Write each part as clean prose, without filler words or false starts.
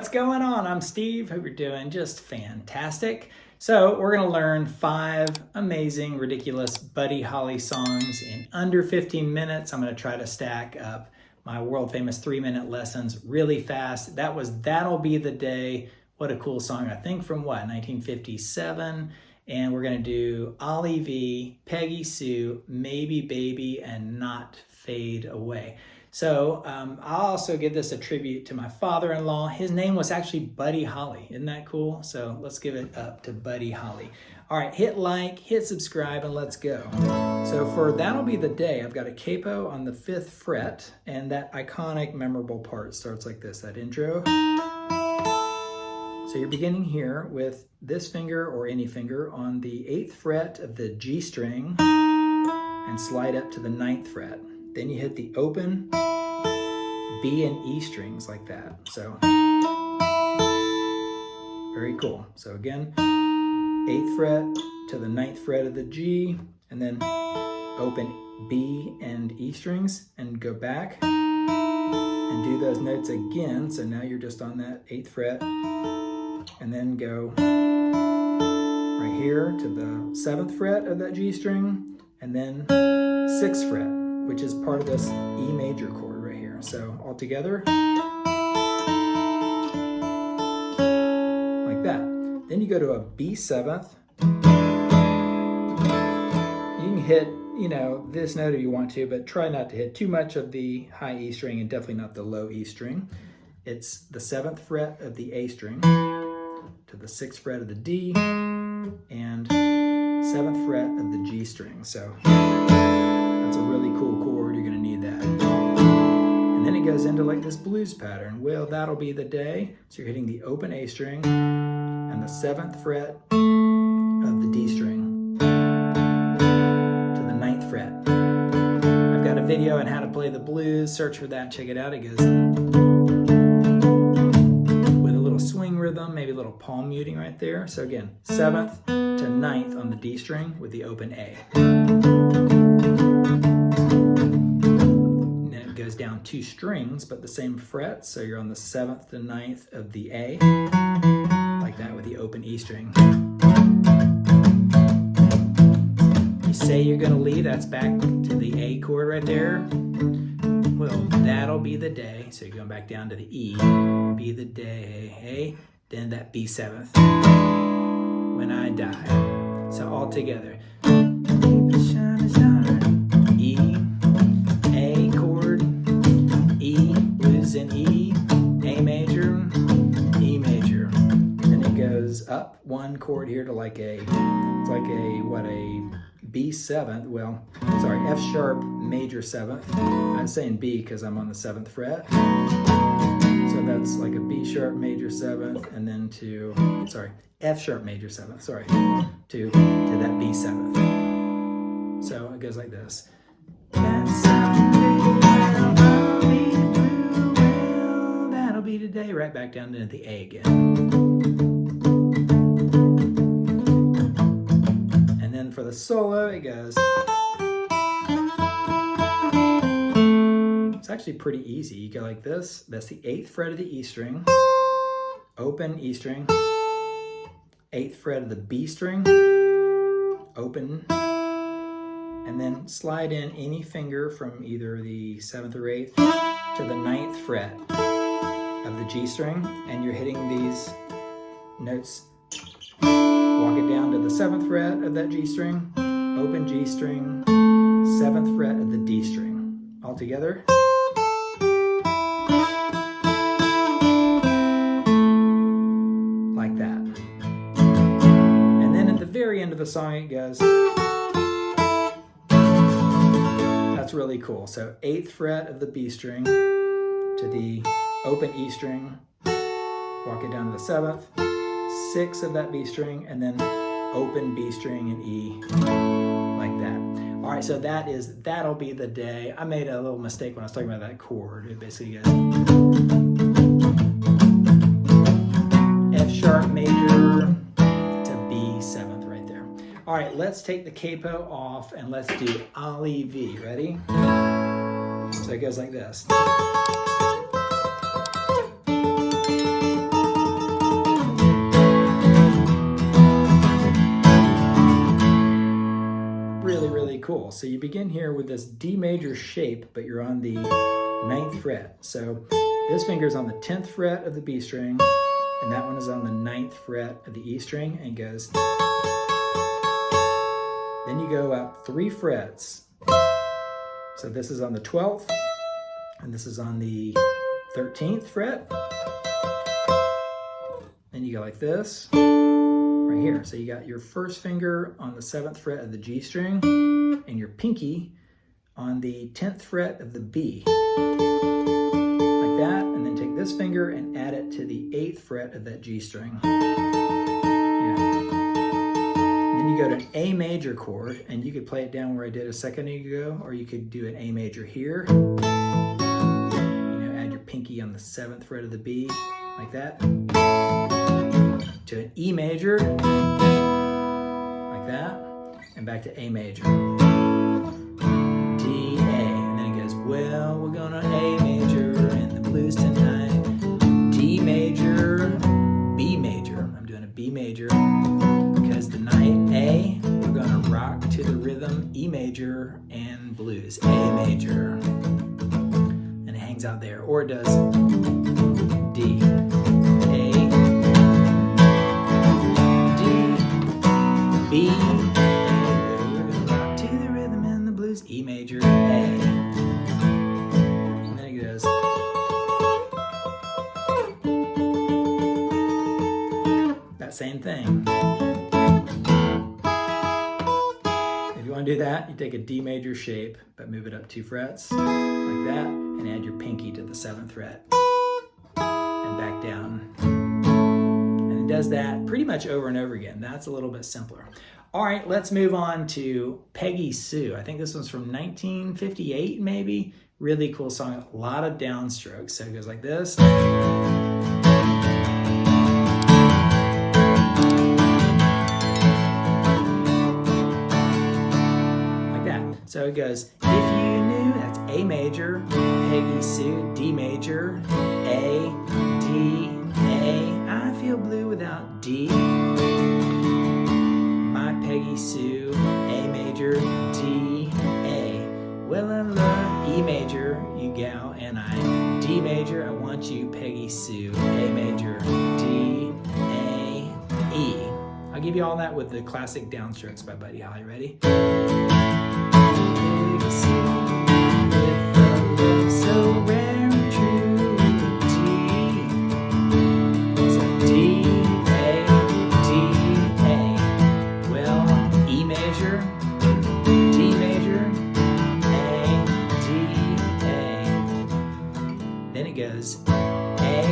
what's going on? I'm Steve. Hope you're doing just fantastic. So we're going to learn 5 amazing, ridiculous Buddy Holly songs in under 15 minutes. I'm going to try to stack up my world famous 3-minute lessons really fast. That was That'll Be the Day. What a cool song. I think from 1957. And we're going to do Ollie Vee, Peggy Sue, Maybe Baby, and Not Fade Away. So I'll also give this a tribute to my father-in-law. His name was actually Buddy Holly. Isn't that cool? So let's give it up to Buddy Holly. All right, hit like, hit subscribe, and let's go. So for That'll Be the Day, I've got a capo on the 5th fret, and that iconic, memorable part starts like this, that intro. So you're beginning here with this finger or any finger on the 8th fret of the G string and slide up to the 9th fret. Then you hit the open B and E strings like that. So very cool. So again, 8th fret to the 9th fret of the G, and then open B and E strings and go back and do those notes again. So now you're just on that 8th fret, and then go right here to the 7th fret of that G string, and then 6th fret, which is part of this E major chord right here. So all together, like that. Then you go to a B7th. You can hit, this note if you want to, but try not to hit too much of the high E string and definitely not the low E string. It's the 7th fret of the A string to the 6th fret of the D and 7th fret of the G string. So that's a really cool chord. You're going to need that. And then it goes into like this blues pattern. Well, that'll be the day. So you're hitting the open A string and the 7th fret of the D string to the 9th fret. I've got a video on how to play the blues. Search for that. Check it out. It goes with a little swing rhythm, maybe a little palm muting right there. So again, 7th to 9th on the D string with the open A. Down 2 strings, but the same fret. So you're on the 7th to 9th of the A, like that with the open E string. You say you're going to leave, that's back to the A chord right there. Well, that'll be the day. So you're going back down to the E, be the day, A, then that B7th, when I die. So all together. E, A chord, E, blues in E, A major, E major. Then it goes up 1 chord here to like a B7th, F sharp major 7th. I'm saying B because I'm on the 7th fret. So that's like a B sharp major 7th, and then to, F sharp major 7th, to that B7th. So it goes like this. That'll be today. Right back down to the A again. And then for the solo, it goes. It's actually pretty easy. You go like this. That's the 8th fret of the E string, open E string, 8th fret of the B string, open, and then slide in any finger from either the 7th or 8th to the 9th fret of the G string, and you're hitting these notes. Walk it down to the 7th fret of that G string, open G string, 7th fret of the D string. All together. Like that. And then at the very end of the song it goes. That's really cool. So 8th fret of the B string to the open E string, walk it down to the 7th, 6 of that B string, and then open B string and E, like that. All right, so That'll Be the Day. I made a little mistake when I was talking about that chord. It basically goes F sharp major to B7th right there. All right, let's take the capo off and let's do Ollie Vee. Ready? So it goes like this. cool. So you begin here with this D major shape, but you're on the 9th fret. So this finger's on the 10th fret of the B string, and that one is on the 9th fret of the E string, and goes. Then you go up 3 frets. So this is on the 12th, and this is on the 13th fret. Then you go like this, right here. So you got your first finger on the 7th fret of the G string, and your pinky on the 10th fret of the B. Like that, and then take this finger and add it to the 8th fret of that G string. You go to an A major chord, and you could play it down where I did a second ago, or you could do an A major here. Add your pinky on the 7th fret of the B, like that. To an E major, like that, and back to A major. D, A, and then it goes, well, we're gonna A major in the blues tonight. D major, B major. I'm doing a B major. Because tonight, A, we're gonna rock to the rhythm, E major and blues, A major. And it hangs out there, or it does D, A, D, B, A, we're gonna rock to the rhythm and the blues, E major, A. And then it goes. That same thing. Want to do that, you take a D major shape, but move it up 2 frets, like that, and add your pinky to the 7th fret, and back down. And it does that pretty much over and over again. That's a little bit simpler. All right, let's move on to Peggy Sue. I think this one's from 1958, maybe. Really cool song, a lot of downstrokes. So it goes like this. So it goes, if you knew, that's A major, Peggy Sue, D major, A, D, A, I feel blue without D. My Peggy Sue, A major, D, A. Well, I love E major, you gal, and I, D major, I want you, Peggy Sue, A major, D, A, E. I'll give you all that with the classic downstrokes by Buddy Holly. Ready? Goes A,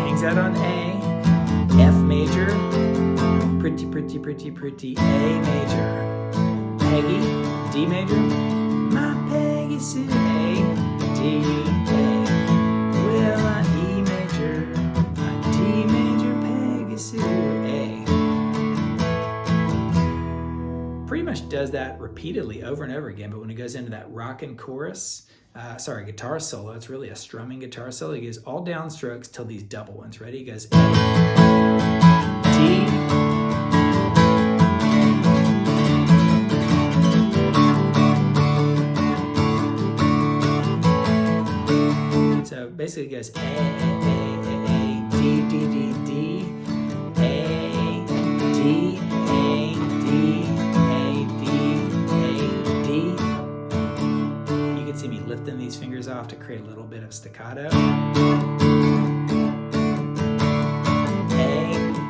hangs out on A, F major, pretty, pretty, pretty, pretty, A major, Peggy, D major, my Peggy Sue, A, D, A, well, I E major, my D major, Peggy Sue, A. Pretty much does that repeatedly over and over again, but when it goes into that rockin' chorus, guitar solo, it's really a strumming guitar solo. It goes all downstrokes till these double ones. Ready? It goes A, D, so basically it goes A, D, D, D, D, A, D, A, D, see me lifting these fingers off to create a little bit of staccato. A,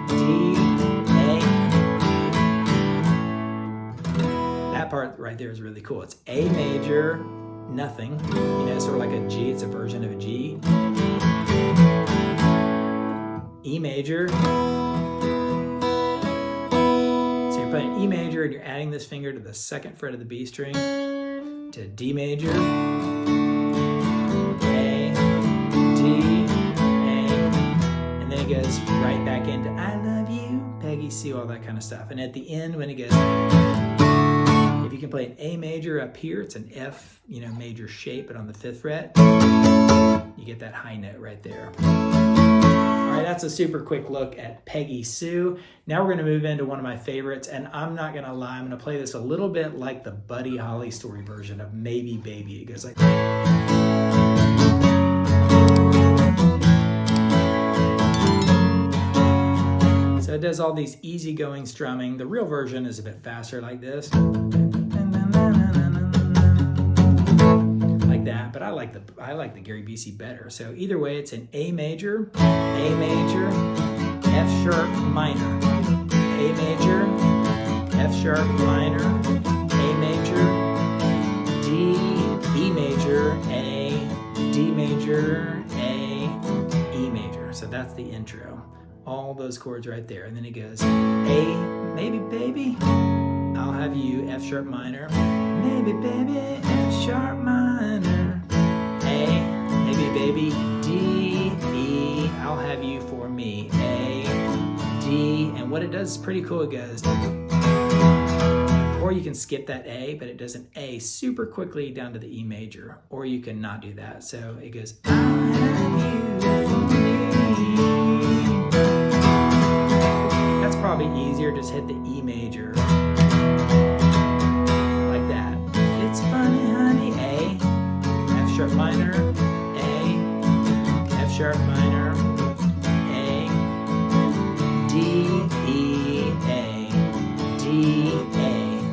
D, A. That part right there is really cool. It's A major, nothing. Sort of like a G, it's a version of a G. E major. So you're playing E major and you're adding this finger to the 2nd fret of the B string. To D major, A, D, A, and then it goes right back into I love you, Peggy Sue, all that kind of stuff. And at the end, when it goes, if you can play an A major up here, it's an F, major shape, but on the 5th fret, you get that high note right there. All right, that's a super quick look at Peggy Sue. Now we're gonna move into one of my favorites, and I'm not gonna lie, I'm gonna play this a little bit like the Buddy Holly story version of Maybe Baby. It goes like... So it does all these easygoing strumming. The real version is a bit faster like this. Like that, but I like the Gary Busey better. So either way, it's an A major, F sharp minor, A major, F sharp minor, A major, D, E major, A, D major, A, E major. So that's the intro. All those chords right there. And then it goes A, maybe baby, I'll have you, F sharp minor, maybe baby, F sharp minor, A, maybe baby, D, E, I'll have you for me, A, D, and what it does is pretty cool. It goes, or you can skip that A, but it does an A super quickly down to the E major, or you can not do that. So it goes, I'll have you for me. That's probably easier, just hit the E major. Like that. It's funny, honey, A, F sharp minor, A, F sharp minor, A, D, E, A, D, A.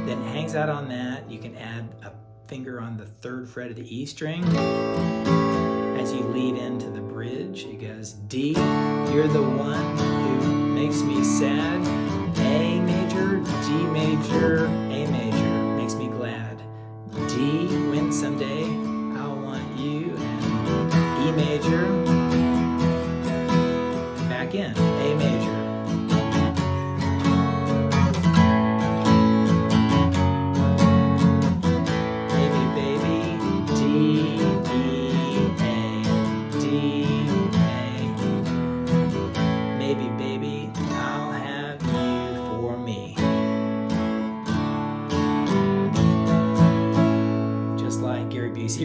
Then it hangs out on that. You can add a finger on the 3rd fret of the E string. As you lead into the bridge, it goes D, you're the one who makes me sad, A major, D major, A major, makes me glad, D, when someday I'll want you, and E major, back in, A major.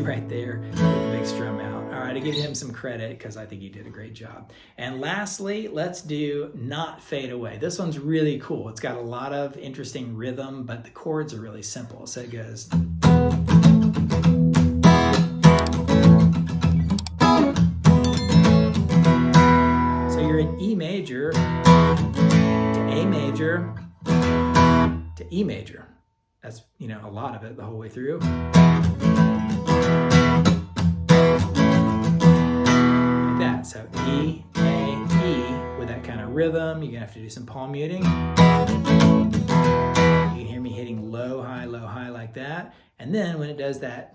Right there with the big strum out. All right, I give him some credit because I think he did a great job. And lastly, let's do Not Fade Away. This one's really cool. It's got a lot of interesting rhythm, but the chords are really simple. So it goes. So you're in E major to A major to E major. That's, a lot of it the whole way through. Like that. So E, A, E with that kind of rhythm. You're gonna have to do some palm muting. You can hear me hitting low, high like that. And then when it does that,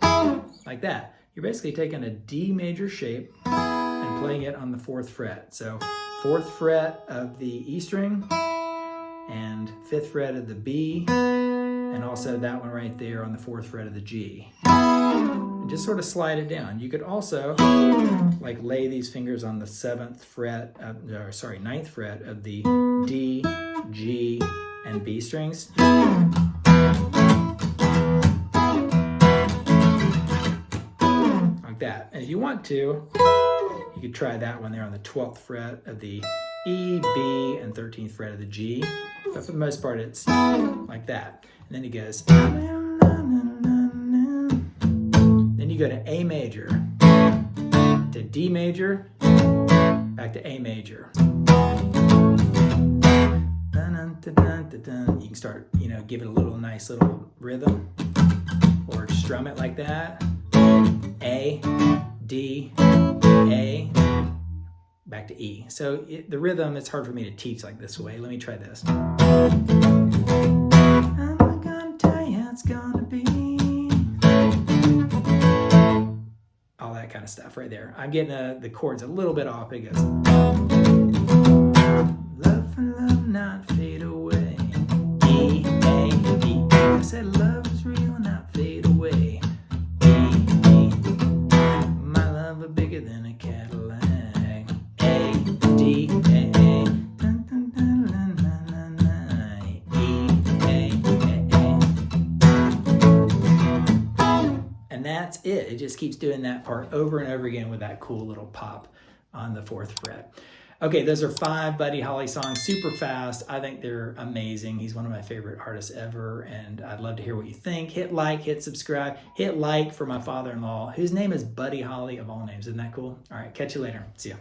like that, you're basically taking a D major shape and playing it on the 4th fret. So 4th fret of the E string and 5th fret of the B, and also that one right there on the 4th fret of the G. And just sort of slide it down. You could also like lay these fingers on the 9th fret of the D, G, and B strings. Like that. And if you want to, you could try that one there on the 12th fret of the E, B, and 13th fret of the G. But for the most part, it's like that. And then he goes. Then you go to A major, to D major, back to A major. You can start, give it a little nice little rhythm, or strum it like that. A, D, A, back to E. So the rhythm, it's hard for me to teach like this way. Let me try this. I'm not gonna tell you how it's gonna be. All that kind of stuff right there. I'm getting the chords a little bit off. It goes. Love for love, not fade away. E, A, E. I said love is real, not fade away. E, E. My love is bigger than a Cadillac. A, D, A, A. Dun, dun, dun, dun, dun, dun, dun. E, A, A, A. And that's it. It just keeps doing that part over and over again with that cool little pop on the 4th fret. Okay, those are 5 Buddy Holly songs, super fast. I think they're amazing. He's one of my favorite artists ever, and I'd love to hear what you think. Hit like, hit subscribe, hit like for my father-in-law, whose name is Buddy Holly of all names. Isn't that cool? All right, catch you later. See ya.